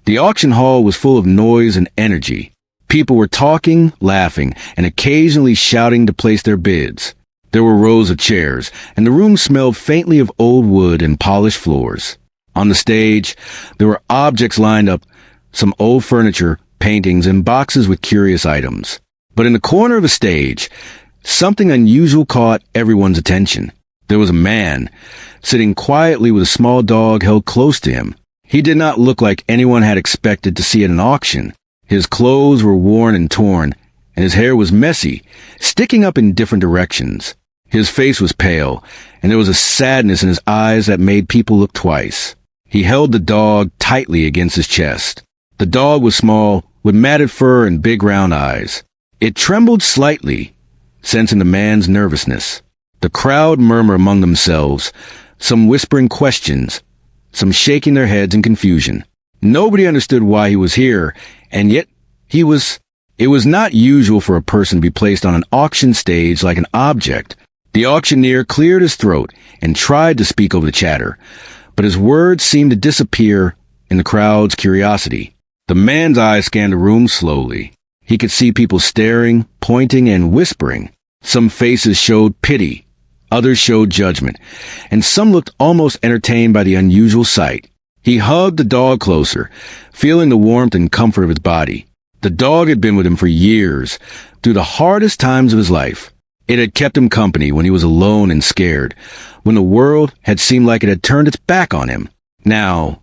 The auction hall was full of noise and energy. People were talking, laughing, and occasionally shouting to place their bids. There were rows of chairs, and the room smelled faintly of old wood and polished floors. On the stage, there were objects lined up, some old furniture, paintings, and boxes with curious items. But in the corner of the stage, something unusual caught everyone's attention. There was a man, sitting quietly with a small dog held close to him. He did not look like anyone had expected to see at an auction. His clothes were worn and torn, and his hair was messy, sticking up in different directions. His face was pale, and there was a sadness in his eyes that made people look twice. He held the dog tightly against his chest. The dog was small, with matted fur and big round eyes. It trembled slightly, sensing the man's nervousness. The crowd murmured among themselves, some whispering questions, some shaking their heads in confusion. Nobody understood why he was here, and yet it was not usual for a person to be placed on an auction stage like an object. The auctioneer cleared his throat and tried to speak over the chatter, but his words seemed to disappear in the crowd's curiosity. The man's eyes scanned the room slowly. He could see people staring, pointing, and whispering. Some faces showed pity, others showed judgment, and some looked almost entertained by the unusual sight. He hugged the dog closer, feeling the warmth and comfort of its body. The dog had been with him for years, through the hardest times of his life. It had kept him company when he was alone and scared, when the world had seemed like it had turned its back on him. Now,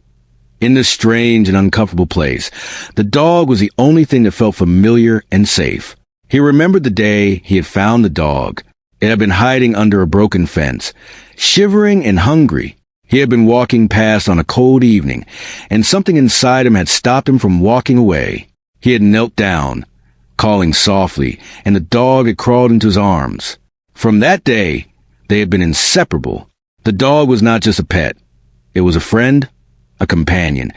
in this strange and uncomfortable place, the dog was the only thing that felt familiar and safe. He remembered the day he had found the dog. It had been hiding under a broken fence, shivering and hungry. He had been walking past on a cold evening, and something inside him had stopped him from walking away. He had knelt down, calling softly, and the dog had crawled into his arms. From that day, they had been inseparable. The dog was not just a pet. It was a friend, a companion,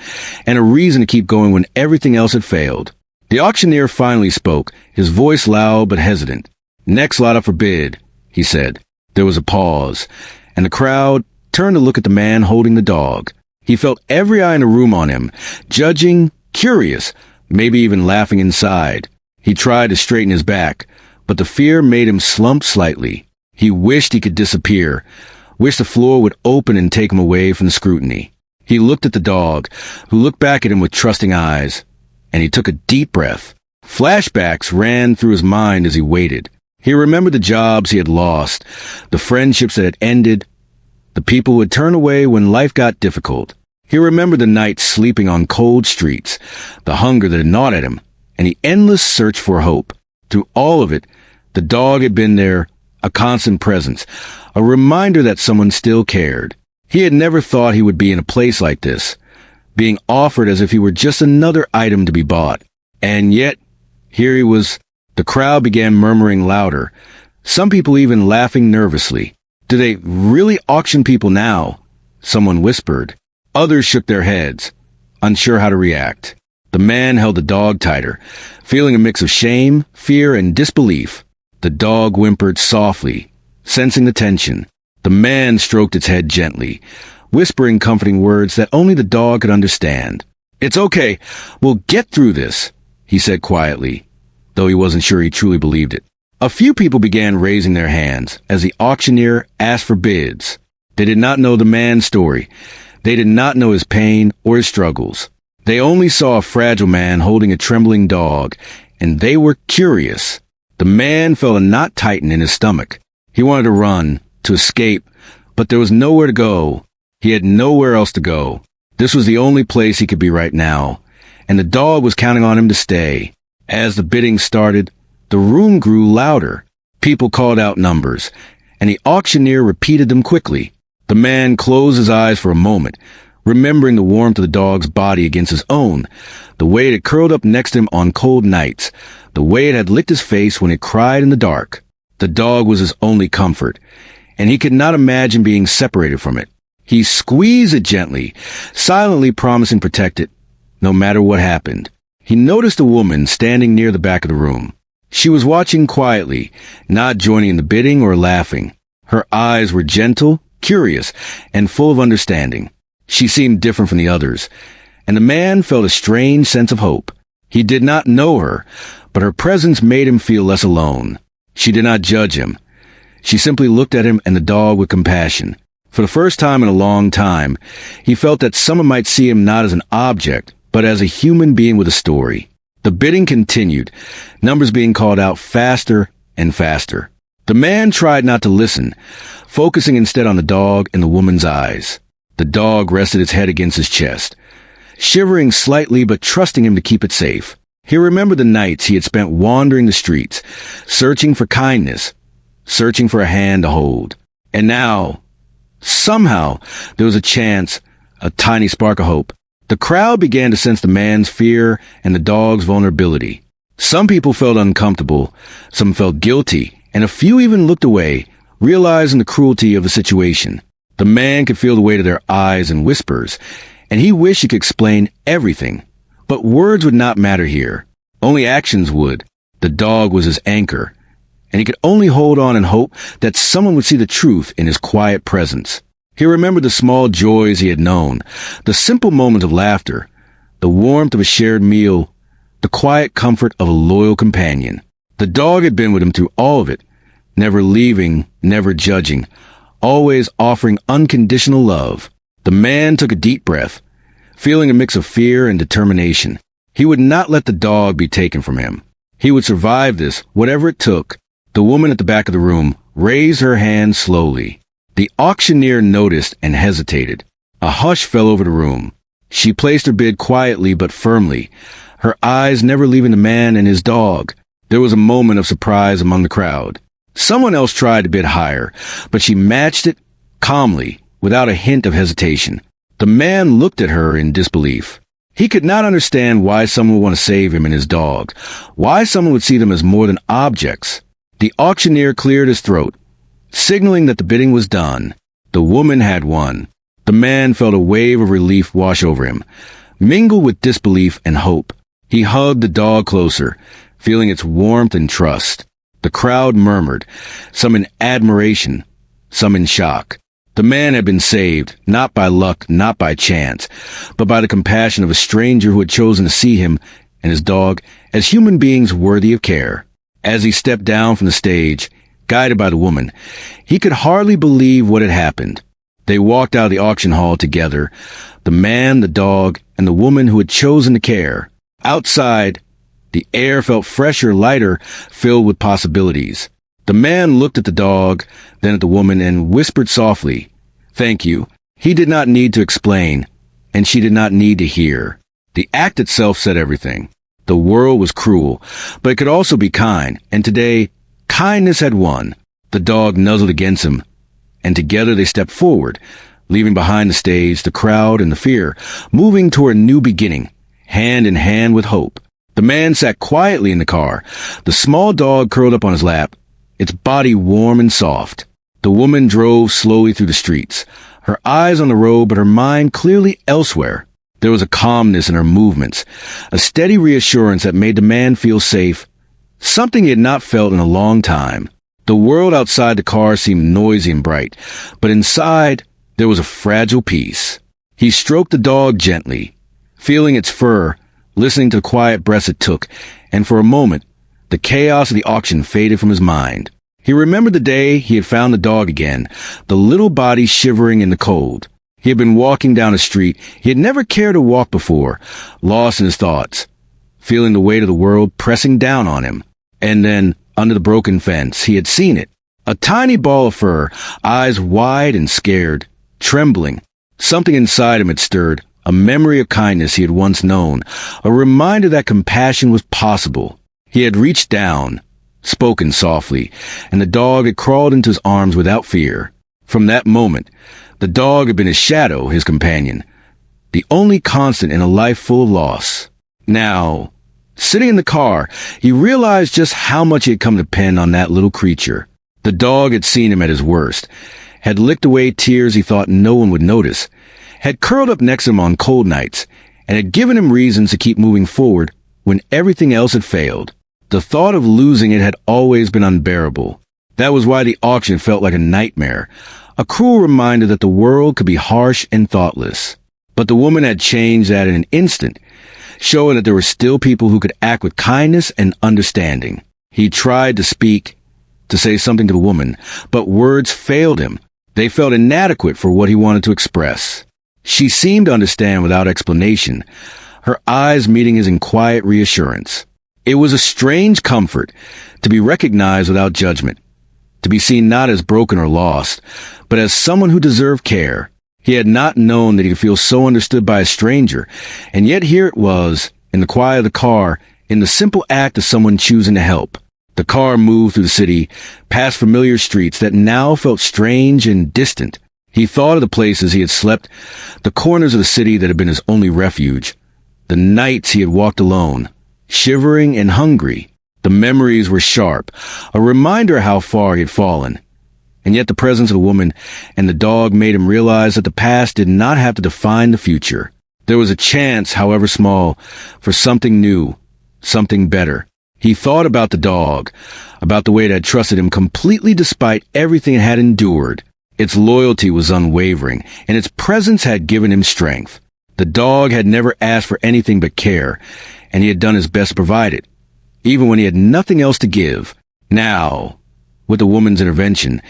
and a reason to keep going when everything else had failed. The auctioneer finally spoke, his voice loud but hesitant. "Next lot up for bid," he said. There was a pause, and the crowd turned to look at the man holding the dog. He felt every eye in the room on him, judging, curious, maybe even laughing inside. He tried to straighten his back, but the fear made him slump slightly. He wished he could disappear, wished the floor would open and take him away from the scrutiny. He looked at the dog, who looked back at him with trusting eyes, and he took a deep breath. Flashbacks ran through his mind as he waited. He remembered the jobs he had lost, the friendships that had ended, the people who had turned away when life got difficult. He remembered the nights sleeping on cold streets, the hunger that had gnawed at him, and the endless search for hope. Through all of it, the dog had been there, a constant presence, a reminder that someone still cared. He had never thought he would be in a place like this, being offered as if he were just another item to be bought. And yet, here he was. The crowd began murmuring louder, some people even laughing nervously. "Do they really auction people now?" someone whispered. Others shook their heads, unsure how to react. The man held the dog tighter, feeling a mix of shame, fear, and disbelief. The dog whimpered softly, sensing the tension. The man stroked its head gently, whispering comforting words that only the dog could understand. "It's okay. We'll get through this," he said quietly, though he wasn't sure he truly believed it. A few people began raising their hands as the auctioneer asked for bids. They did not know the man's story. They did not know his pain or his struggles. They only saw a fragile man holding a trembling dog, and they were curious. The man felt a knot tighten in his stomach. He wanted to run, to escape, but there was nowhere to go. He had nowhere else to go. This was the only place he could be right now, and the dog was counting on him to stay. As the bidding started, the room grew louder. People called out numbers, and the auctioneer repeated them quickly. The man closed his eyes for a moment, remembering the warmth of the dog's body against his own, the way it had curled up next to him on cold nights, the way it had licked his face when it cried in the dark. The dog was his only comfort, and he could not imagine being separated from it. He squeezed it gently, silently promising to protect it, no matter what happened. He noticed a woman standing near the back of the room. She was watching quietly, not joining in the bidding or laughing. Her eyes were gentle, curious, and full of understanding. She seemed different from the others, and the man felt a strange sense of hope. He did not know her, but her presence made him feel less alone. She did not judge him. She simply looked at him and the dog with compassion. For the first time in a long time, he felt that someone might see him not as an object, but as a human being with a story. The bidding continued, numbers being called out faster and faster. The man tried not to listen, focusing instead on the dog and the woman's eyes. The dog rested its head against his chest, shivering slightly but trusting him to keep it safe. He remembered the nights he had spent wandering the streets, searching for kindness, searching for a hand to hold. And now, somehow, there was a chance, a tiny spark of hope. The crowd began to sense the man's fear and the dog's vulnerability. Some people felt uncomfortable, some felt guilty, and a few even looked away, realizing the cruelty of the situation. The man could feel the weight of their eyes and whispers, and he wished he could explain everything. But words would not matter here. Only actions would. The dog was his anchor, and he could only hold on and hope that someone would see the truth in his quiet presence. He remembered the small joys he had known, the simple moments of laughter, the warmth of a shared meal, the quiet comfort of a loyal companion. The dog had been with him through all of it, never leaving, never judging, always offering unconditional love. The man took a deep breath, feeling a mix of fear and determination. He would not let the dog be taken from him. He would survive this, whatever it took. The woman at the back of the room raised her hand slowly. The auctioneer noticed and hesitated. A hush fell over the room. She placed her bid quietly but firmly, her eyes never leaving the man and his dog. There was a moment of surprise among the crowd. Someone else tried to bid higher, but she matched it calmly, without a hint of hesitation. The man looked at her in disbelief. He could not understand why someone would want to save him and his dog, why someone would see them as more than objects. The auctioneer cleared his throat, signaling that the bidding was done. The woman had won. The man felt a wave of relief wash over him, mingled with disbelief and hope. He hugged the dog closer, feeling its warmth and trust. The crowd murmured, some in admiration, some in shock. The man had been saved, not by luck, not by chance, but by the compassion of a stranger who had chosen to see him and his dog as human beings worthy of care. As he stepped down from the stage, guided by the woman, he could hardly believe what had happened. They walked out of the auction hall together, the man, the dog, and the woman who had chosen to care. Outside, the air felt fresher, lighter, filled with possibilities. The man looked at the dog, then at the woman, and whispered softly, "Thank you." He did not need to explain, and she did not need to hear. The act itself said everything. The world was cruel, but it could also be kind, and today, kindness had won. The dog nuzzled against him, and together they stepped forward, leaving behind the stage, the crowd, and the fear, moving toward a new beginning, hand in hand with hope. The man sat quietly in the car, the small dog curled up on his lap, its body warm and soft. The woman drove slowly through the streets, her eyes on the road but her mind clearly elsewhere. There was a calmness in her movements, a steady reassurance that made the man feel safe, something he had not felt in a long time. The world outside the car seemed noisy and bright, but inside there was a fragile peace. He stroked the dog gently, feeling its fur, listening to the quiet breaths it took, and for a moment, the chaos of the auction faded from his mind. He remembered the day he had found the dog again, the little body shivering in the cold. He had been walking down a street he had never cared to walk before, lost in his thoughts, feeling the weight of the world pressing down on him. And then, under the broken fence, he had seen it. A tiny ball of fur, eyes wide and scared, trembling. Something inside him had stirred, a memory of kindness he had once known, a reminder that compassion was possible. He had reached down, spoken softly, and the dog had crawled into his arms without fear. From that moment, the dog had been his shadow, his companion, the only constant in a life full of loss. Now, sitting in the car, he realized just how much he had come to depend on that little creature. The dog had seen him at his worst, had licked away tears he thought no one would notice, had curled up next to him on cold nights, and had given him reasons to keep moving forward when everything else had failed. The thought of losing it had always been unbearable. That was why the auction felt like a nightmare, a cruel reminder that the world could be harsh and thoughtless. But the woman had changed that in an instant, showing that there were still people who could act with kindness and understanding. He tried to speak, to say something to the woman, but words failed him. They felt inadequate for what he wanted to express. She seemed to understand without explanation, her eyes meeting his in quiet reassurance. It was a strange comfort to be recognized without judgment, to be seen not as broken or lost, but as someone who deserved care. He had not known that he could feel so understood by a stranger, and yet here it was, in the quiet of the car, in the simple act of someone choosing to help. The car moved through the city, past familiar streets that now felt strange and distant. He thought of the places he had slept, the corners of the city that had been his only refuge, the nights he had walked alone, shivering and hungry. The memories were sharp, a reminder of how far he had fallen. And yet the presence of the woman and the dog made him realize that the past did not have to define the future. There was a chance, however small, for something new, something better. He thought about the dog, about the way it had trusted him completely despite everything it had endured. Its loyalty was unwavering, and its presence had given him strength. The dog had never asked for anything but care, and he had done his best to provide it, even when he had nothing else to give. Now, with the woman's intervention,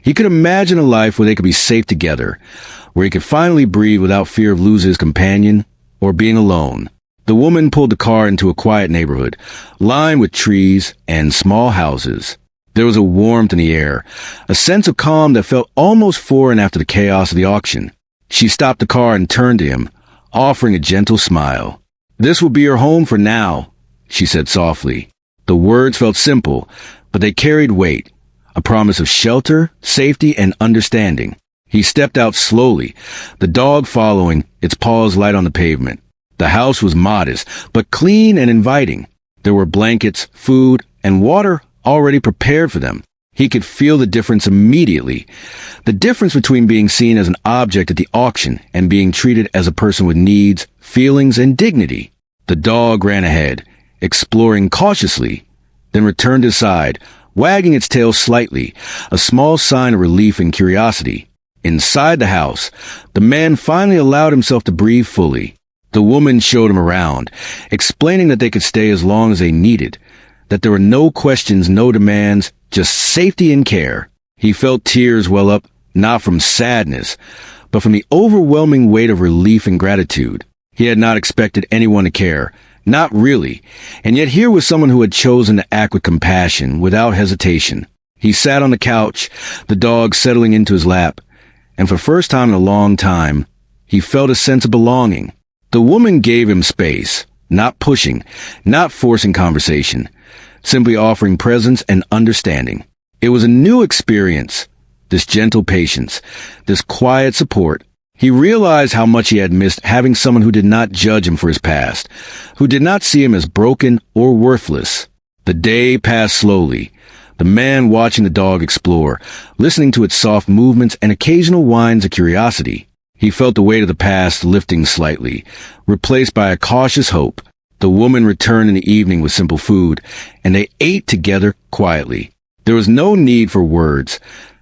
he could imagine a life where they could be safe together, where he could finally breathe without fear of losing his companion or being alone. The woman pulled the car into a quiet neighborhood, lined with trees and small houses. There was a warmth in the air, a sense of calm that felt almost foreign after the chaos of the auction. She stopped the car and turned to him, offering a gentle smile. "This will be your home for now," she said softly. The words felt simple, but they carried weight, a promise of shelter, safety, and understanding. He stepped out slowly, the dog following, its paws light on the pavement. The house was modest, but clean and inviting. There were blankets, food, and water already prepared for them. He could feel the difference immediately. The difference between being seen as an object at the auction and being treated as a person with needs, feelings, and dignity. The dog ran ahead, exploring cautiously, then returned aside, wagging its tail slightly, a small sign of relief and curiosity. Inside the house, the man finally allowed himself to breathe fully. The woman showed him around, explaining that they could stay as long as they needed, that there were no questions, no demands, just safety and care. He felt tears well up, not from sadness, but from the overwhelming weight of relief and gratitude. He had not expected anyone to care, not really, and yet here was someone who had chosen to act with compassion, without hesitation. He sat on the couch, the dog settling into his lap, and for the first time in a long time, he felt a sense of belonging. The woman gave him space, not pushing, not forcing conversation, simply offering presence and understanding. It was a new experience, this gentle patience, this quiet support. He realized how much he had missed having someone who did not judge him for his past, who did not see him as broken or worthless. The day passed slowly, the man watching the dog explore, listening to its soft movements and occasional whines of curiosity. He felt the weight of the past lifting slightly, replaced by a cautious hope. The woman returned in the evening with simple food, and they ate together quietly. There was no need for words,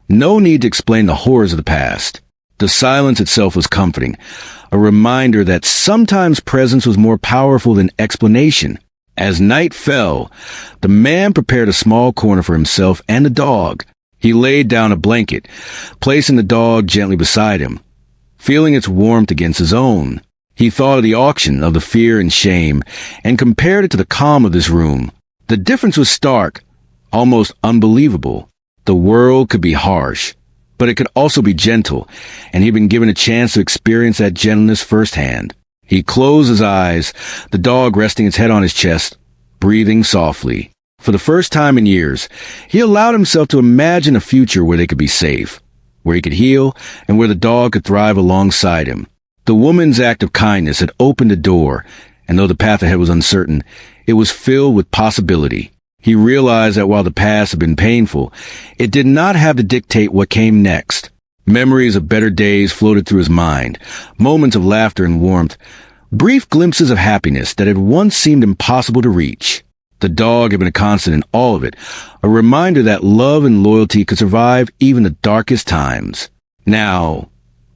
no need to explain the horrors of the past. The silence itself was comforting, a reminder that sometimes presence was more powerful than explanation. As night fell, the man prepared a small corner for himself and the dog. He laid down a blanket, placing the dog gently beside him, feeling its warmth against his own. He thought of the auction, of the fear and shame, and compared it to the calm of this room. The difference was stark, almost unbelievable. The world could be harsh, but it could also be gentle, and he'd been given a chance to experience that gentleness firsthand. He closed his eyes, the dog resting its head on his chest, breathing softly. For the first time in years, he allowed himself to imagine a future where they could be safe, where he could heal, and where the dog could thrive alongside him. The woman's act of kindness had opened a door, and though the path ahead was uncertain, it was filled with possibility. He realized that while the past had been painful, it did not have to dictate what came next. Memories of better days floated through his mind, moments of laughter and warmth, brief glimpses of happiness that had once seemed impossible to reach. The dog had been a constant in all of it, a reminder that love and loyalty could survive even the darkest times. Now,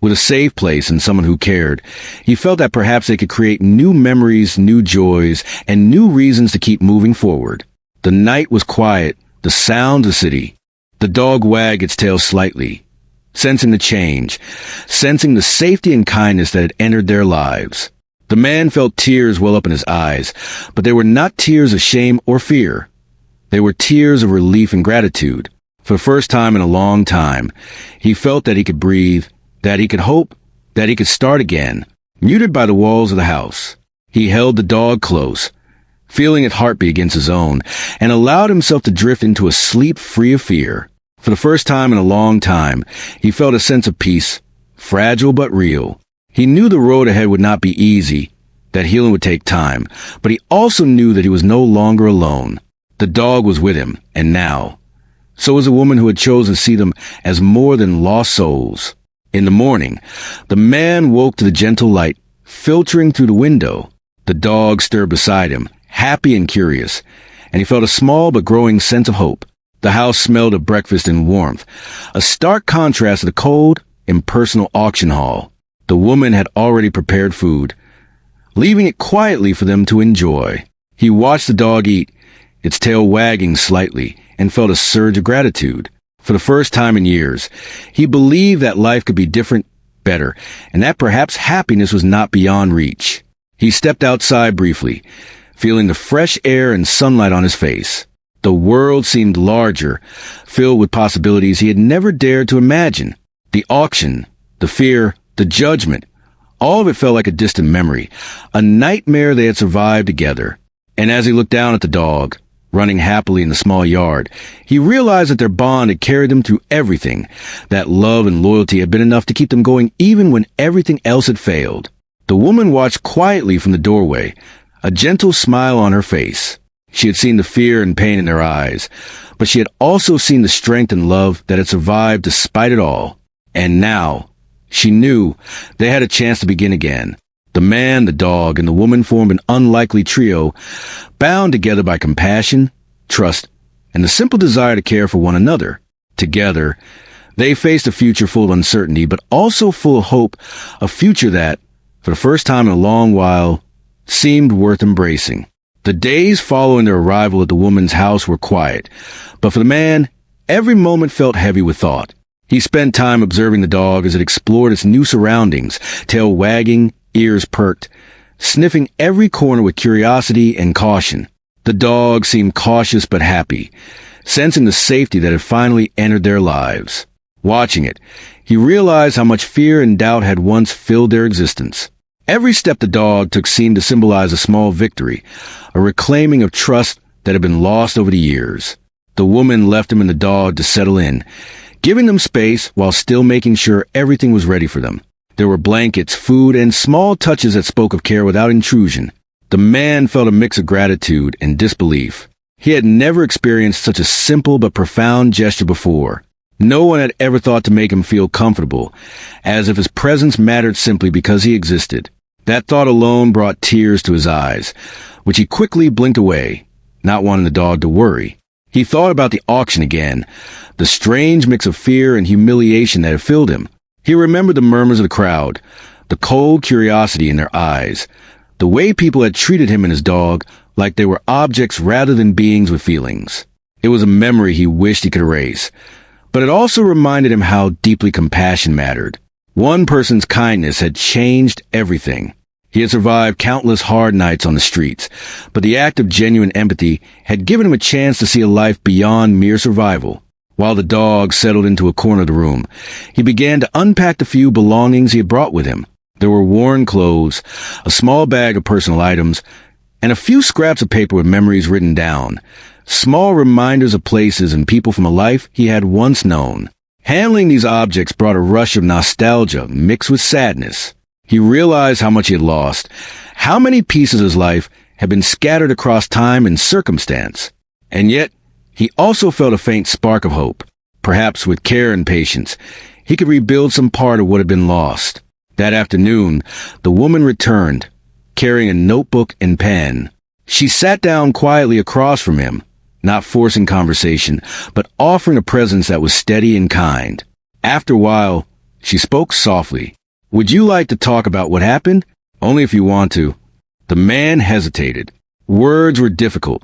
with a safe place and someone who cared. He felt that perhaps they could create new memories, new joys, and new reasons to keep moving forward. The night was quiet, the sound of the city. The dog wagged its tail slightly, sensing the change, sensing the safety and kindness that had entered their lives. The man felt tears well up in his eyes, but they were not tears of shame or fear. They were tears of relief and gratitude. For the first time in a long time, he felt that he could breathe, that he could hope, that he could start again. Muted by the walls of the house, he held the dog close, feeling its heartbeat against his own, and allowed himself to drift into a sleep free of fear. For the first time in a long time, he felt a sense of peace, fragile but real. He knew the road ahead would not be easy, that healing would take time, but he also knew that he was no longer alone. The dog was with him, and now, so was a woman who had chosen to see them as more than lost souls. In the morning, the man woke to the gentle light filtering through the window. The dog stirred beside him, happy and curious, and he felt a small but growing sense of hope. The house smelled of breakfast and warmth, a stark contrast to the cold, impersonal auction hall. The woman had already prepared food, leaving it quietly for them to enjoy. He watched the dog eat, its tail wagging slightly, and felt a surge of gratitude. For the first time in years, he believed that life could be different, better, and that perhaps happiness was not beyond reach. He stepped outside briefly, feeling the fresh air and sunlight on his face. The world seemed larger, filled with possibilities he had never dared to imagine. The auction, the fear, the judgment, all of it felt like a distant memory, a nightmare they had survived together. And as he looked down at the dog, running happily in the small yard, he realized that their bond had carried them through everything, that love and loyalty had been enough to keep them going even when everything else had failed. The woman watched quietly from the doorway, a gentle smile on her face. She had seen the fear and pain in their eyes, but she had also seen the strength and love that had survived despite it all. And now, she knew they had a chance to begin again. The man, the dog, and the woman formed an unlikely trio, bound together by compassion, trust, and the simple desire to care for one another. Together, they faced a future full of uncertainty, but also full of hope, a future that, for the first time in a long while, seemed worth embracing. The days following their arrival at the woman's house were quiet, but for the man, every moment felt heavy with thought. He spent time observing the dog as it explored its new surroundings, tail wagging, ears perked, sniffing every corner with curiosity and caution. The dog seemed cautious but happy, sensing the safety that had finally entered their lives. Watching it, he realized how much fear and doubt had once filled their existence. Every step the dog took seemed to symbolize a small victory, a reclaiming of trust that had been lost over the years. The woman left him and the dog to settle in, giving them space while still making sure everything was ready for them. There were blankets, food, and small touches that spoke of care without intrusion. The man felt a mix of gratitude and disbelief. He had never experienced such a simple but profound gesture before. No one had ever thought to make him feel comfortable, as if his presence mattered simply because he existed. That thought alone brought tears to his eyes, which he quickly blinked away, not wanting the dog to worry. He thought about the auction again, the strange mix of fear and humiliation that had filled him. He remembered the murmurs of the crowd, the cold curiosity in their eyes, the way people had treated him and his dog like they were objects rather than beings with feelings. It was a memory he wished he could erase, but it also reminded him how deeply compassion mattered. One person's kindness had changed everything. He had survived countless hard nights on the streets, but the act of genuine empathy had given him a chance to see a life beyond mere survival. While the dog settled into a corner of the room, he began to unpack the few belongings he had brought with him. There were worn clothes, a small bag of personal items, and a few scraps of paper with memories written down, small reminders of places and people from a life he had once known. Handling these objects brought a rush of nostalgia mixed with sadness. He realized how much he had lost, how many pieces of his life had been scattered across time and circumstance. And yet, he also felt a faint spark of hope. Perhaps with care and patience, he could rebuild some part of what had been lost. That afternoon, the woman returned, carrying a notebook and pen. She sat down quietly across from him, not forcing conversation, but offering a presence that was steady and kind. After a while, She spoke softly. "Would you like to talk about what happened? Only if you want to." The man hesitated. Words were difficult,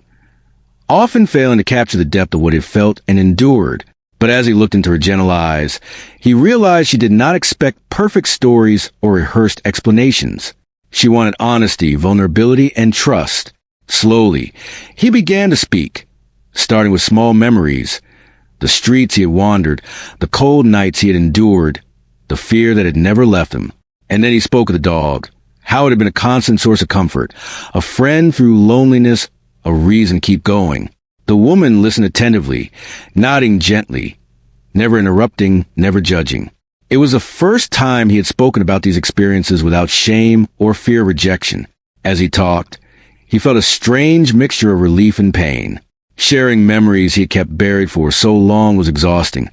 often failing to capture the depth of what he felt and endured. But as he looked into her gentle eyes, he realized she did not expect perfect stories or rehearsed explanations. She wanted honesty, vulnerability, and trust. Slowly, he began to speak, starting with small memories, the streets he had wandered, the cold nights he had endured, the fear that had never left him. And then he spoke of the dog, how it had been a constant source of comfort, a friend through loneliness, a reason to keep going. The woman listened attentively, nodding gently, never interrupting, never judging. It was the first time he had spoken about these experiences without shame or fear of rejection. As he talked, he felt a strange mixture of relief and pain. Sharing memories he had kept buried for so long was exhausting,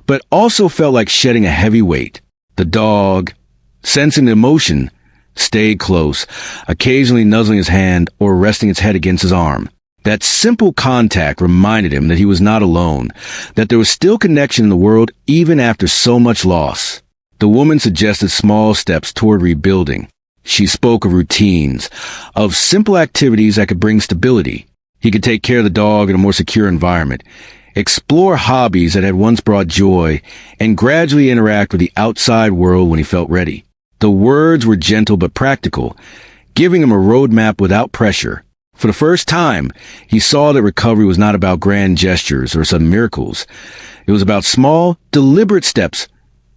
but also felt like shedding a heavy weight. The dog, sensing the emotion, stayed close, occasionally nuzzling his hand or resting its head against his arm. That simple contact reminded him that he was not alone, that there was still connection in the world even after so much loss. The woman suggested small steps toward rebuilding. She spoke of routines, of simple activities that could bring stability. He could take care of the dog in a more secure environment, explore hobbies that had once brought joy, and gradually interact with the outside world when he felt ready. The words were gentle but practical, giving him a roadmap without pressure. For the first time, he saw that recovery was not about grand gestures or sudden miracles. It was about small, deliberate steps,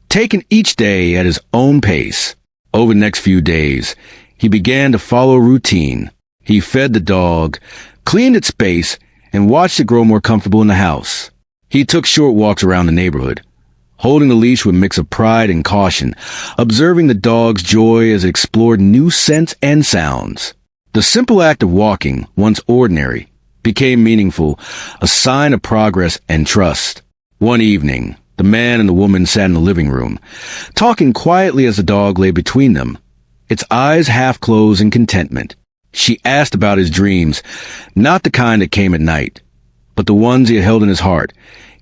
taken each day at his own pace. Over the next few days, he began to follow a routine. He fed the dog, cleaned its space, and watched it grow more comfortable in the house. He took short walks around the neighborhood, holding the leash with a mix of pride and caution, observing the dog's joy as it explored new scents and sounds. The simple act of walking, once ordinary, became meaningful, a sign of progress and trust. One evening, the man and the woman sat in the living room, talking quietly as the dog lay between them, its eyes half closed in contentment. She asked about his dreams, not the kind that came at night, but the ones he had held in his heart,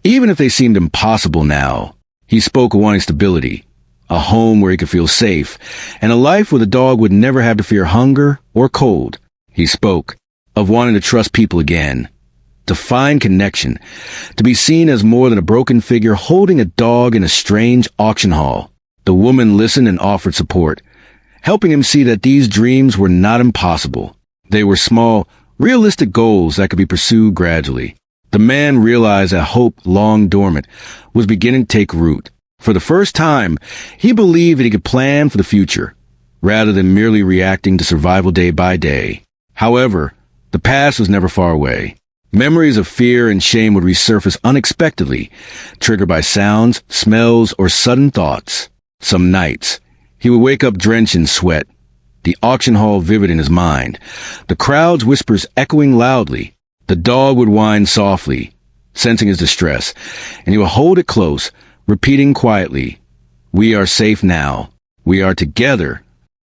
even if they seemed impossible now. He spoke of wanting stability, a home where he could feel safe, and a life where the dog would never have to fear hunger or cold. He spoke of wanting to trust people again, to find connection, to be seen as more than a broken figure holding a dog in a strange auction hall. The woman listened and offered support, helping him see that these dreams were not impossible. They were small, realistic goals that could be pursued gradually. The man realized that hope, long dormant, was beginning to take root. For the first time, he believed that he could plan for the future, rather than merely reacting to survival day by day. However, the past was never far away. Memories of fear and shame would resurface unexpectedly, triggered by sounds, smells, or sudden thoughts. Some nights, he would wake up drenched in sweat, the auction hall vivid in his mind, the crowd's whispers echoing loudly. The dog would whine softly, sensing his distress, and he would hold it close, repeating quietly, "We are safe now. We are together."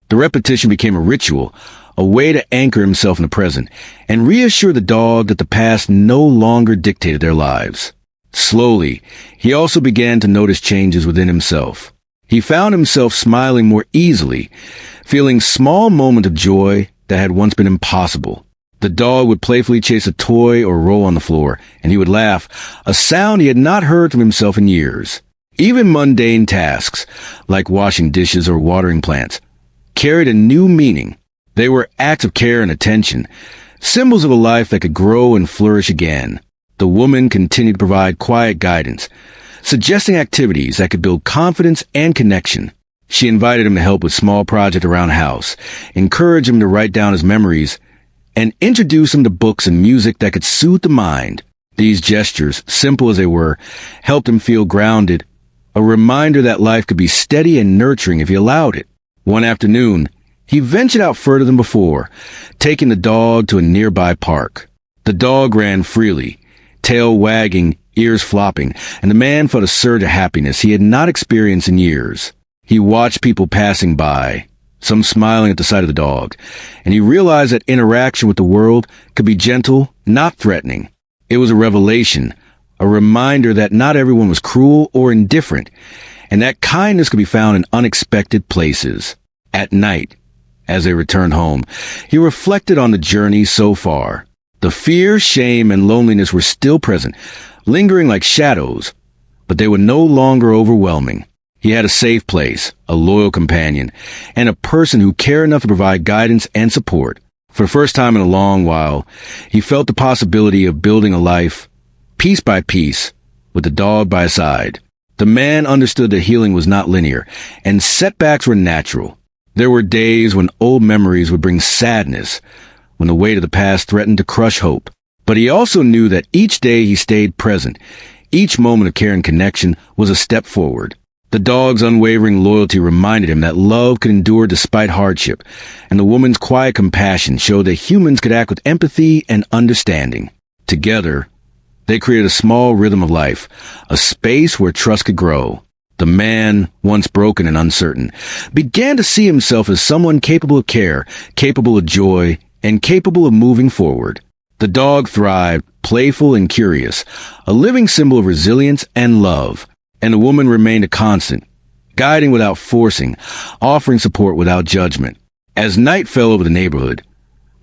The repetition became a ritual, a way to anchor himself in the present, and reassure the dog that the past no longer dictated their lives. Slowly, he also began to notice changes within himself. He found himself smiling more easily, feeling small moments of joy that had once been impossible. The dog would playfully chase a toy or roll on the floor, and he would laugh, a sound he had not heard from himself in years. Even mundane tasks, like washing dishes or watering plants, carried a new meaning. They were acts of care and attention, symbols of a life that could grow and flourish again. The woman continued to provide quiet guidance, suggesting activities that could build confidence and connection. She invited him to help with small projects around the house, encouraged him to write down his memories, and introduced him to books and music that could soothe the mind. These gestures, simple as they were, helped him feel grounded, a reminder that life could be steady and nurturing if he allowed it. One afternoon, he ventured out further than before, taking the dog to a nearby park. The dog ran freely, tail wagging, ears flopping, and the man felt a surge of happiness he had not experienced in years. He watched people passing by, some smiling at the sight of the dog, and he realized that interaction with the world could be gentle, not threatening. It was a revelation, a reminder that not everyone was cruel or indifferent, and that kindness could be found in unexpected places. At night, as they returned home, he reflected on the journey so far. The fear, shame, and loneliness were still present, lingering like shadows, but they were no longer overwhelming. He had a safe place, a loyal companion, and a person who cared enough to provide guidance and support. For the first time in a long while, he felt the possibility of building a life, piece by piece, with the dog by his side. The man understood that healing was not linear, and setbacks were natural. There were days when old memories would bring sadness, when the weight of the past threatened to crush hope. But he also knew that each day he stayed present, each moment of care and connection was a step forward. The dog's unwavering loyalty reminded him that love could endure despite hardship, and the woman's quiet compassion showed that humans could act with empathy and understanding. Together, they created a small rhythm of life, a space where trust could grow. The man, once broken and uncertain, began to see himself as someone capable of care, capable of joy, and capable of moving forward. The dog thrived, playful and curious, a living symbol of resilience and love. And the woman remained a constant, guiding without forcing, offering support without judgment. As night fell over the neighborhood,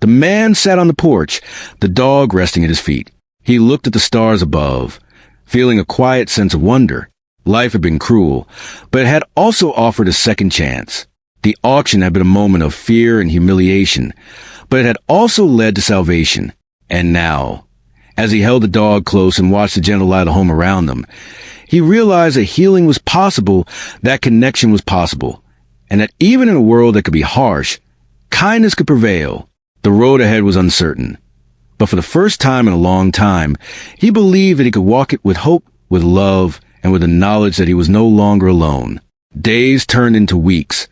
the man sat on the porch, the dog resting at his feet. He looked at the stars above, feeling a quiet sense of wonder. Life had been cruel, but it had also offered a second chance. The auction had been a moment of fear and humiliation, but it had also led to salvation. And now, as he held the dog close and watched the gentle light of home around them, he realized that healing was possible, that connection was possible, and that even in a world that could be harsh, kindness could prevail. The road ahead was uncertain, but for the first time in a long time, he believed that he could walk it with hope, with love, and with the knowledge that he was no longer alone. Days turned into weeks,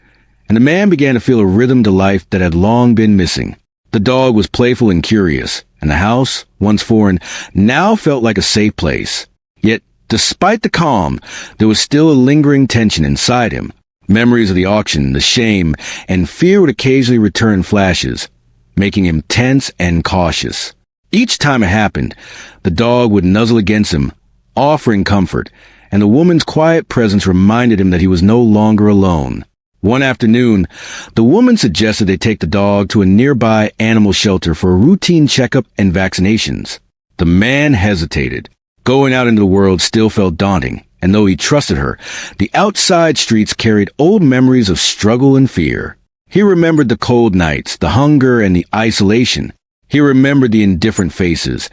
and the man began to feel a rhythm to life that had long been missing. The dog was playful and curious, and the house, once foreign, now felt like a safe place. Yet, despite the calm, there was still a lingering tension inside him. Memories of the auction, the shame, and fear would occasionally return in flashes, making him tense and cautious. Each time it happened, the dog would nuzzle against him, offering comfort, and the woman's quiet presence reminded him that he was no longer alone. One afternoon, the woman suggested they take the dog to a nearby animal shelter for a routine checkup and vaccinations. The man hesitated. Going out into the world still felt daunting, and though he trusted her, the outside streets carried old memories of struggle and fear. He remembered the cold nights, the hunger, and the isolation. He remembered the indifferent faces,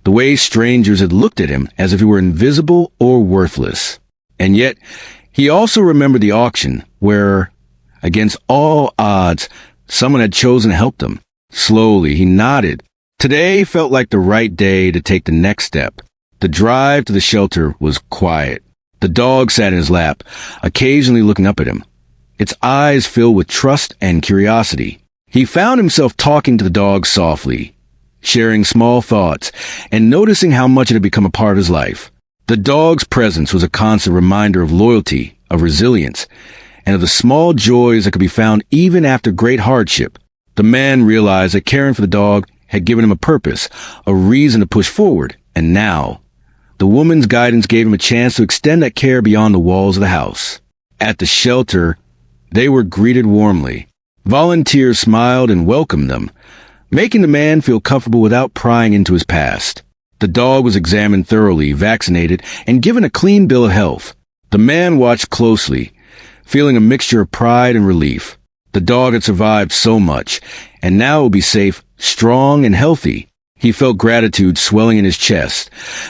the way strangers had looked at him as if he were invisible or worthless. And yet, he also remembered the auction, where, against all odds, someone had chosen to help him. Slowly, he nodded. Today felt like the right day to take the next step. The drive to the shelter was quiet. The dog sat in his lap, occasionally looking up at him, its eyes filled with trust and curiosity. He found himself talking to the dog softly, sharing small thoughts, and noticing how much it had become a part of his life. The dog's presence was a constant reminder of loyalty, of resilience, and of the small joys that could be found even after great hardship. The man realized that caring for the dog had given him a purpose, a reason to push forward, and now, the woman's guidance gave him a chance to extend that care beyond the walls of the house. At the shelter, they were greeted warmly. Volunteers smiled and welcomed them, making the man feel comfortable without prying into his past. The dog was examined thoroughly, vaccinated, and given a clean bill of health. The man watched closely, feeling a mixture of pride and relief. The dog had survived so much, and now it would be safe, strong, and healthy. He felt gratitude swelling in his chest,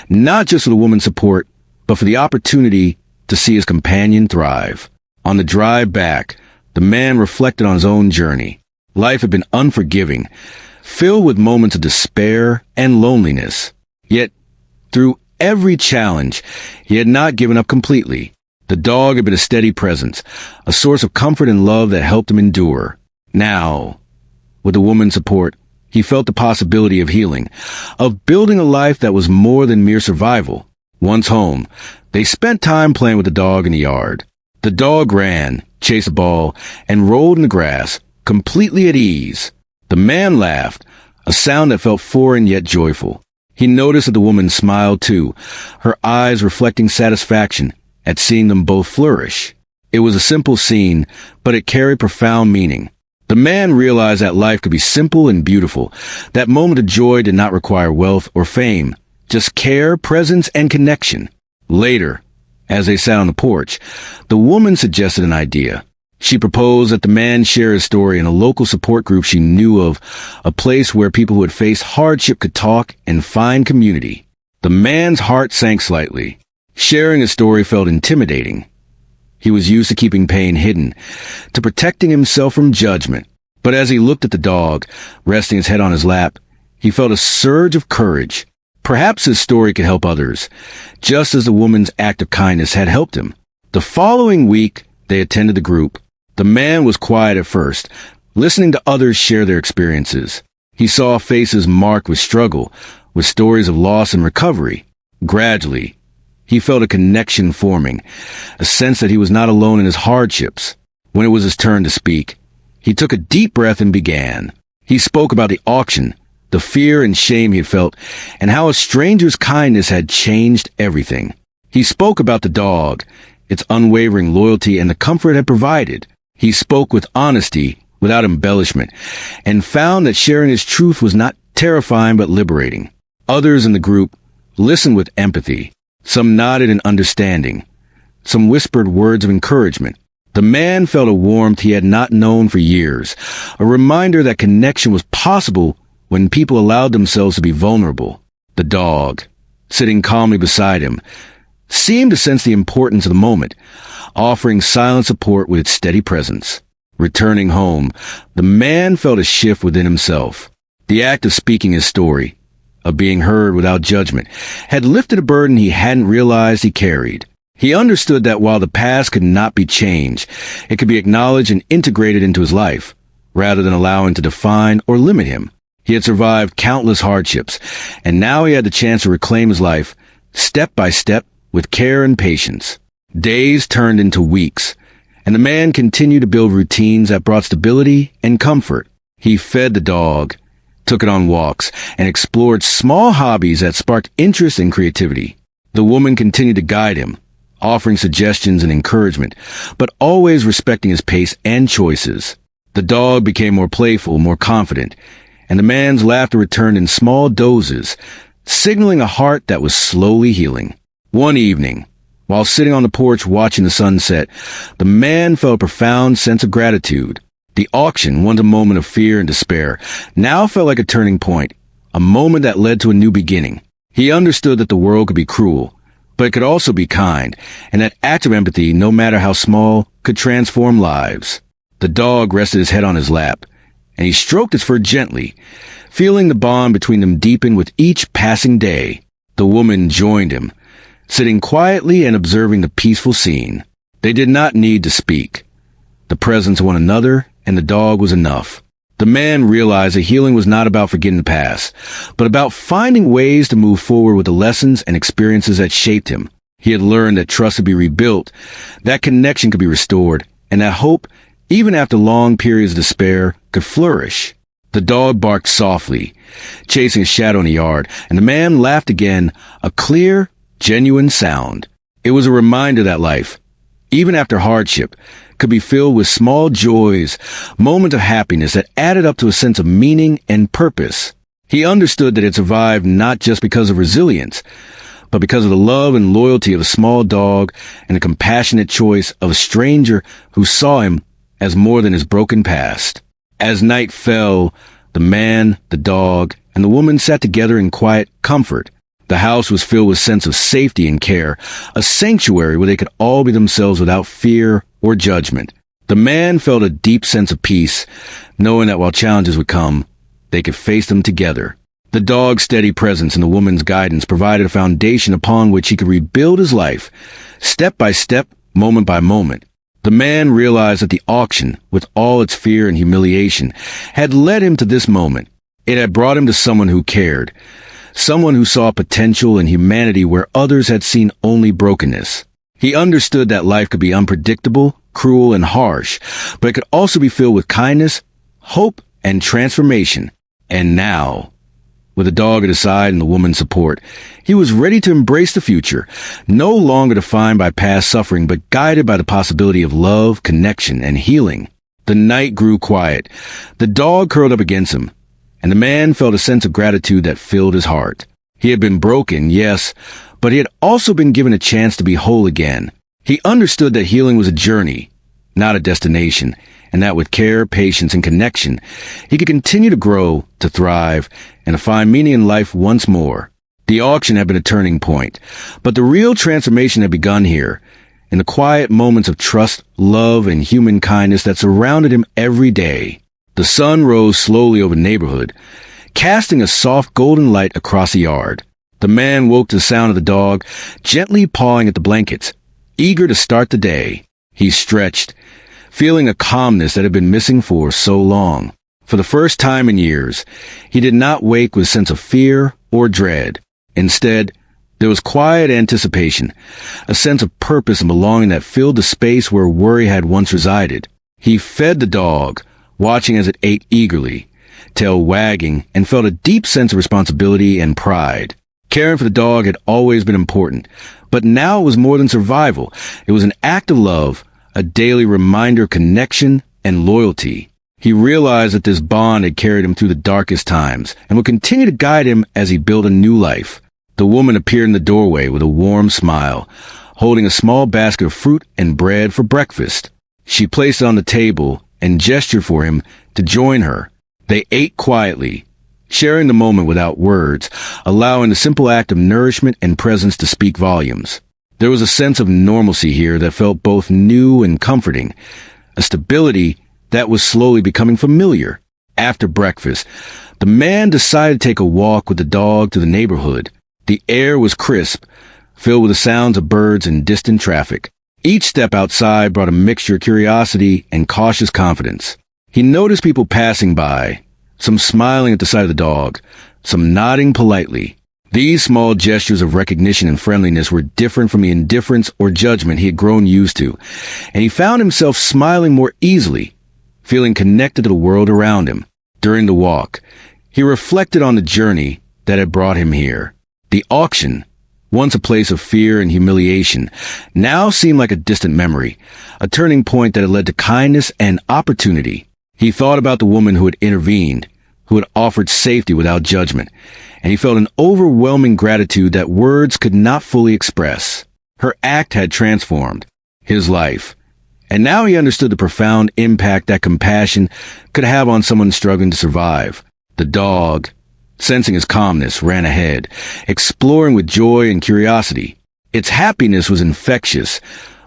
not just for the woman's support, but for the opportunity to see his companion thrive. On the drive back, the man reflected on his own journey. Life had been unforgiving, filled with moments of despair and loneliness. Yet, through every challenge, he had not given up completely. The dog had been a steady presence, a source of comfort and love that helped him endure. Now, with the woman's support, he felt the possibility of healing, of building a life that was more than mere survival. Once home, they spent time playing with the dog in the yard. The dog ran, chased a ball, and rolled in the grass, completely at ease. The man laughed, a sound that felt foreign yet joyful. He noticed that the woman smiled too, her eyes reflecting satisfaction, at seeing them both flourish. It was a simple scene, but it carried profound meaning. The man realized that life could be simple and beautiful. That moment of joy did not require wealth or fame, just care, presence, and connection. Later, as they sat on the porch, the woman suggested an idea. She proposed that the man share his story in a local support group she knew of, a place where people who had faced hardship could talk and find community. The man's heart sank slightly. Sharing his story felt intimidating. He was used to keeping pain hidden, to protecting himself from judgment. But as he looked at the dog, resting his head on his lap, he felt a surge of courage. Perhaps his story could help others, just as the woman's act of kindness had helped him. The following week, they attended the group. The man was quiet at first, listening to others share their experiences. He saw faces marked with struggle, with stories of loss and recovery. Gradually, he felt a connection forming, a sense that he was not alone in his hardships. When it was his turn to speak, he took a deep breath and began. He spoke about the auction, the fear and shame he had felt, and how a stranger's kindness had changed everything. He spoke about the dog, its unwavering loyalty and the comfort it had provided. He spoke with honesty, without embellishment, and found that sharing his truth was not terrifying but liberating. Others in the group listened with empathy. Some nodded in understanding. Some whispered words of encouragement. The man felt a warmth he had not known for years, a reminder that connection was possible when people allowed themselves to be vulnerable. The dog, sitting calmly beside him, seemed to sense the importance of the moment, offering silent support with its steady presence. Returning home, the man felt a shift within himself. The act of speaking his story, of being heard without judgment, had lifted a burden he hadn't realized he carried. He understood that while the past could not be changed, it could be acknowledged and integrated into his life, rather than allowing to define or limit him. He had survived countless hardships, and now he had the chance to reclaim his life, step by step, with care and patience. Days turned into weeks, and the man continued to build routines that brought stability and comfort. He fed the dog, took it on walks, and explored small hobbies that sparked interest and creativity. The woman continued to guide him, offering suggestions and encouragement, but always respecting his pace and choices. The dog became more playful, more confident, and the man's laughter returned in small doses, signaling a heart that was slowly healing. One evening, while sitting on the porch watching the sunset, the man felt a profound sense of gratitude. The auction, once a moment of fear and despair, now felt like a turning point, a moment that led to a new beginning. He understood that the world could be cruel, but it could also be kind, and that act of empathy, no matter how small, could transform lives. The dog rested his head on his lap, and he stroked its fur gently, feeling the bond between them deepen with each passing day. The woman joined him, sitting quietly and observing the peaceful scene. They did not need to speak. The presence of one another and the dog was enough. The man realized that healing was not about forgetting the past, but about finding ways to move forward with the lessons and experiences that shaped him. He had learned that trust could be rebuilt, that connection could be restored, and that hope, even after long periods of despair, could flourish. The dog barked softly, chasing a shadow in the yard, and the man laughed again, a clear, genuine sound. It was a reminder that life, even after hardship, could be filled with small joys, moments of happiness that added up to a sense of meaning and purpose. He understood that it survived not just because of resilience, but because of the love and loyalty of a small dog and the compassionate choice of a stranger who saw him as more than his broken past. As night fell, the man, the dog, and the woman sat together in quiet comfort. The house was filled with a sense of safety and care, a sanctuary where they could all be themselves without fear or judgment. The man felt a deep sense of peace, knowing that while challenges would come, they could face them together. The dog's steady presence and the woman's guidance provided a foundation upon which he could rebuild his life, step by step, moment by moment. The man realized that the auction, with all its fear and humiliation, had led him to this moment. It had brought him to someone who cared, someone who saw potential and humanity where others had seen only brokenness. He understood that life could be unpredictable, cruel, and harsh, but it could also be filled with kindness, hope, and transformation. And now, With the dog at his side and the woman's support, he was ready to embrace the future, no longer defined by past suffering, but guided by the possibility of love, connection, and healing. The night grew quiet. The dog curled up against him, and the man felt a sense of gratitude that filled his heart. He had been broken, yes, but he had also been given a chance to be whole again. He understood that healing was a journey, not a destination, and that with care, patience, and connection, he could continue to grow, to thrive, and to find meaning in life once more. The auction had been a turning point, but the real transformation had begun here, in the quiet moments of trust, love, and human kindness that surrounded him every day. The sun rose slowly over the neighborhood, casting a soft golden light across the yard. The man woke to the sound of the dog, gently pawing at the blankets, eager to start the day. He stretched, feeling a calmness that had been missing for so long. For the first time in years, he did not wake with a sense of fear or dread. Instead, there was quiet anticipation, a sense of purpose and belonging that filled the space where worry had once resided. He fed the dog, watching as it ate eagerly, tail wagging, and felt a deep sense of responsibility and pride. Caring for the dog had always been important, but now it was more than survival. It was an act of love, a daily reminder of connection and loyalty. He realized that this bond had carried him through the darkest times and would continue to guide him as he built a new life. The woman appeared in the doorway with a warm smile, holding a small basket of fruit and bread for breakfast. She placed it on the table and gestured for him to join her. They ate quietly, sharing the moment without words, allowing the simple act of nourishment and presence to speak volumes. There was a sense of normalcy here that felt both new and comforting, a stability that was slowly becoming familiar. After breakfast, the man decided to take a walk with the dog to the neighborhood. The air was crisp, filled with the sounds of birds and distant traffic. Each step outside brought a mixture of curiosity and cautious confidence. He noticed people passing by, some smiling at the sight of the dog, some nodding politely. These small gestures of recognition and friendliness were different from the indifference or judgment he had grown used to, and he found himself smiling more easily, feeling connected to the world around him. During the walk, he reflected on the journey that had brought him here. The auction, once a place of fear and humiliation, now seemed like a distant memory, a turning point that had led to kindness and opportunity. He thought about the woman who had intervened, who had offered safety without judgment, and he felt an overwhelming gratitude that words could not fully express. Her act had transformed his life, and now he understood the profound impact that compassion could have on someone struggling to survive. The dog, sensing his calmness, ran ahead, exploring with joy and curiosity. Its happiness was infectious,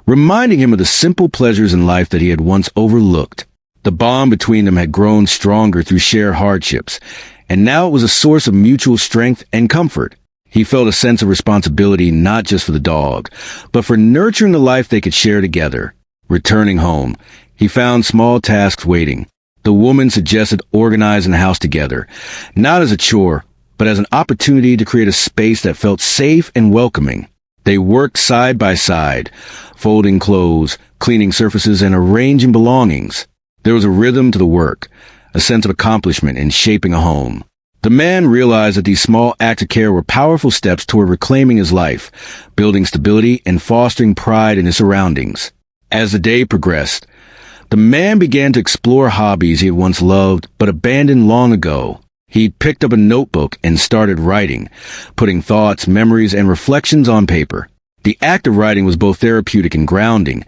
reminding him of the simple pleasures in life that he had once overlooked. The bond between them had grown stronger through shared hardships, and now it was a source of mutual strength and comfort. He felt a sense of responsibility not just for the dog, but for nurturing the life they could share together. Returning home, he found small tasks waiting. The woman suggested organizing the house together, not as a chore, but as an opportunity to create a space that felt safe and welcoming. They worked side by side, folding clothes, cleaning surfaces, and arranging belongings. There was a rhythm to the work, a sense of accomplishment in shaping a home. The man realized that these small acts of care were powerful steps toward reclaiming his life, building stability and fostering pride in his surroundings. As the day progressed, the man began to explore hobbies he had once loved but abandoned long ago. He picked up a notebook and started writing, putting thoughts, memories, and reflections on paper. The act of writing was both therapeutic and grounding,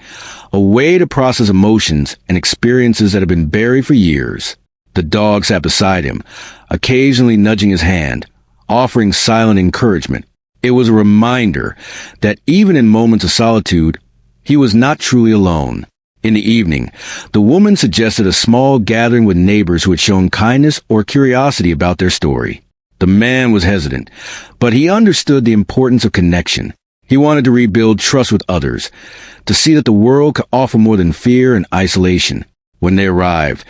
a way to process emotions and experiences that had been buried for years. The dog sat beside him, occasionally nudging his hand, offering silent encouragement. It was a reminder that even in moments of solitude, he was not truly alone. In the evening, the woman suggested a small gathering with neighbors who had shown kindness or curiosity about their story. The man was hesitant, but he understood the importance of connection. He wanted to rebuild trust with others, to see that the world could offer more than fear and isolation. When they arrived,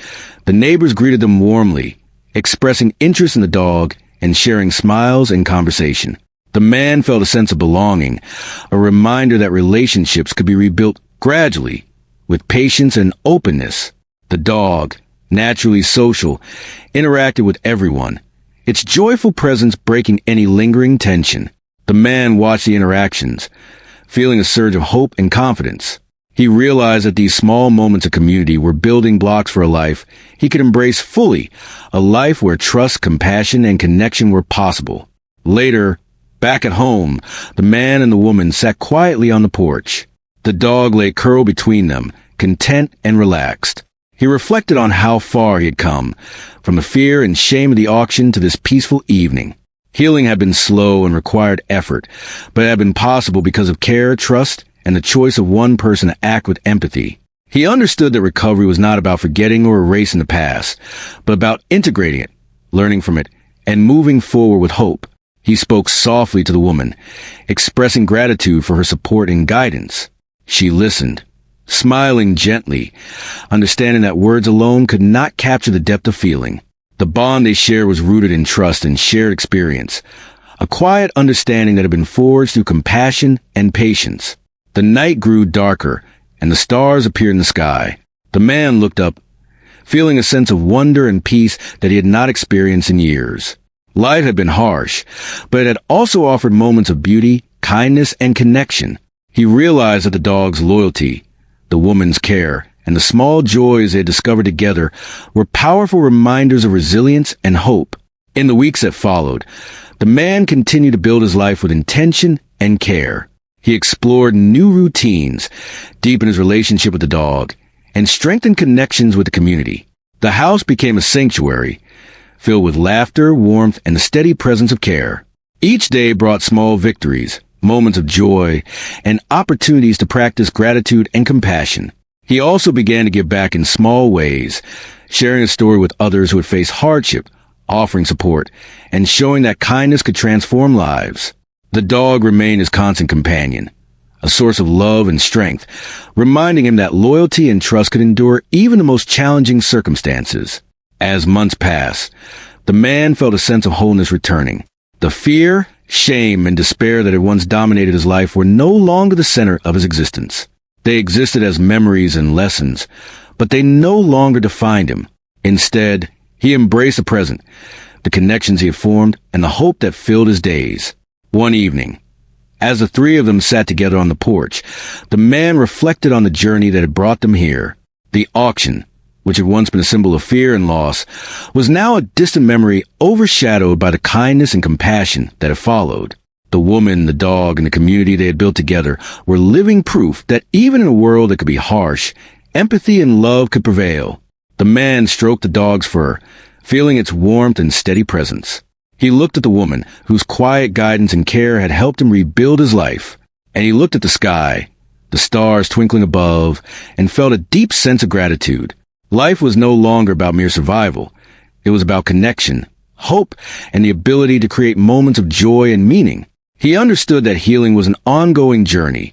the neighbors greeted them warmly, expressing interest in the dog and sharing smiles and conversation. The man felt a sense of belonging, a reminder that relationships could be rebuilt gradually, with patience and openness. The dog, naturally social, interacted with everyone, its joyful presence breaking any lingering tension. The man watched the interactions, feeling a surge of hope and confidence. He realized that these small moments of community were building blocks for a life he could embrace fully, a life where trust, compassion, and connection were possible. Later, back at home, the man and the woman sat quietly on the porch. The dog lay curled between them, content and relaxed. He reflected on how far he had come, from the fear and shame of the auction to this peaceful evening. Healing had been slow and required effort, but it had been possible because of care, trust, and the choice of one person to act with empathy. He understood that recovery was not about forgetting or erasing the past, but about integrating it, learning from it, and moving forward with hope. He spoke softly to the woman, expressing gratitude for her support and guidance. She listened, smiling gently, understanding that words alone could not capture the depth of feeling. The bond they shared was rooted in trust and shared experience, a quiet understanding that had been forged through compassion and patience. The night grew darker, and the stars appeared in the sky. The man looked up, feeling a sense of wonder and peace that he had not experienced in years. Life had been harsh, but it had also offered moments of beauty, kindness, and connection. He realized that the dog's loyalty, the woman's care, and the small joys they had discovered together were powerful reminders of resilience and hope. In the weeks that followed, the man continued to build his life with intention and care. He explored new routines, deepened his relationship with the dog, and strengthened connections with the community. The house became a sanctuary, filled with laughter, warmth, and the steady presence of care. Each day brought small victories, moments of joy, and opportunities to practice gratitude and compassion. He also began to give back in small ways, sharing a story with others who had faced hardship, offering support, and showing that kindness could transform lives. The dog remained his constant companion, a source of love and strength, reminding him that loyalty and trust could endure even the most challenging circumstances. As months passed, the man felt a sense of wholeness returning. The fear, shame, and despair that had once dominated his life were no longer the center of his existence. They existed as memories and lessons, but they no longer defined him. Instead, he embraced the present, the connections he had formed, and the hope that filled his days. One evening, as the three of them sat together on the porch, the man reflected on the journey that had brought them here. The auction, which had once been a symbol of fear and loss, was now a distant memory overshadowed by the kindness and compassion that had followed. The woman, the dog, and the community they had built together were living proof that even in a world that could be harsh, empathy and love could prevail. The man stroked the dog's fur, feeling its warmth and steady presence. He looked at the woman, whose quiet guidance and care had helped him rebuild his life. And he looked at the sky, the stars twinkling above, and felt a deep sense of gratitude. Life was no longer about mere survival. It was about connection, hope, and the ability to create moments of joy and meaning. He understood that healing was an ongoing journey,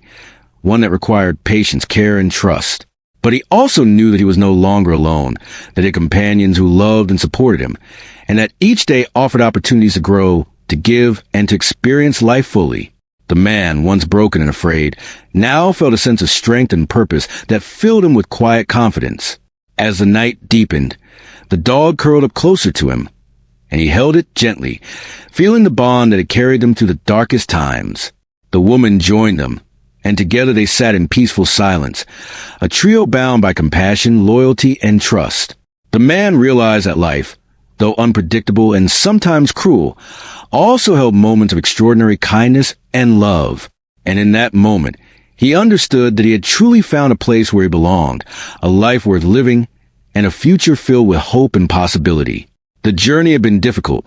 one that required patience, care, and trust. But he also knew that he was no longer alone, that he had companions who loved and supported him, and that each day offered opportunities to grow, to give, and to experience life fully. The man, once broken and afraid, now felt a sense of strength and purpose that filled him with quiet confidence. As the night deepened, the dog curled up closer to him, and he held it gently, feeling the bond that had carried them through the darkest times. The woman joined them, and together they sat in peaceful silence, a trio bound by compassion, loyalty, and trust. The man realized that life, though unpredictable and sometimes cruel, also held moments of extraordinary kindness and love. And in that moment, he understood that he had truly found a place where he belonged, a life worth living, and a future filled with hope and possibility. The journey had been difficult,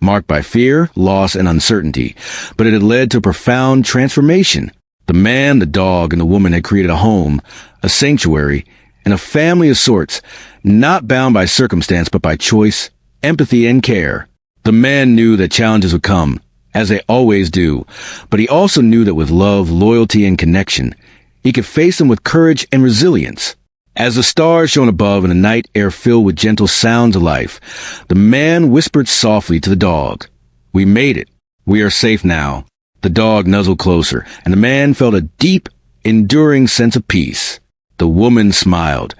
marked by fear, loss, and uncertainty, but it had led to a profound transformation. The man, the dog, and the woman had created a home, a sanctuary, and a family of sorts, not bound by circumstance but by choice, empathy, and care. The man knew that challenges would come, as they always do, but he also knew that with love, loyalty, and connection, he could face them with courage and resilience. As the stars shone above and the night air filled with gentle sounds of life, the man whispered softly to the dog, "We made it. We are safe now." The dog nuzzled closer, and the man felt a deep, enduring sense of peace. The woman smiled,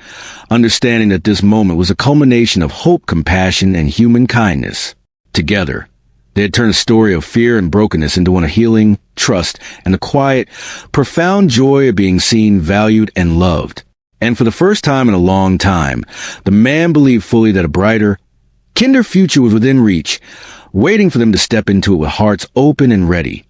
understanding that this moment was a culmination of hope, compassion, and human kindness. Together, they had turned a story of fear and brokenness into one of healing, trust, and the quiet, profound joy of being seen, valued, and loved. And for the first time in a long time, the man believed fully that a brighter, kinder future was within reach, waiting for them to step into it with hearts open and ready.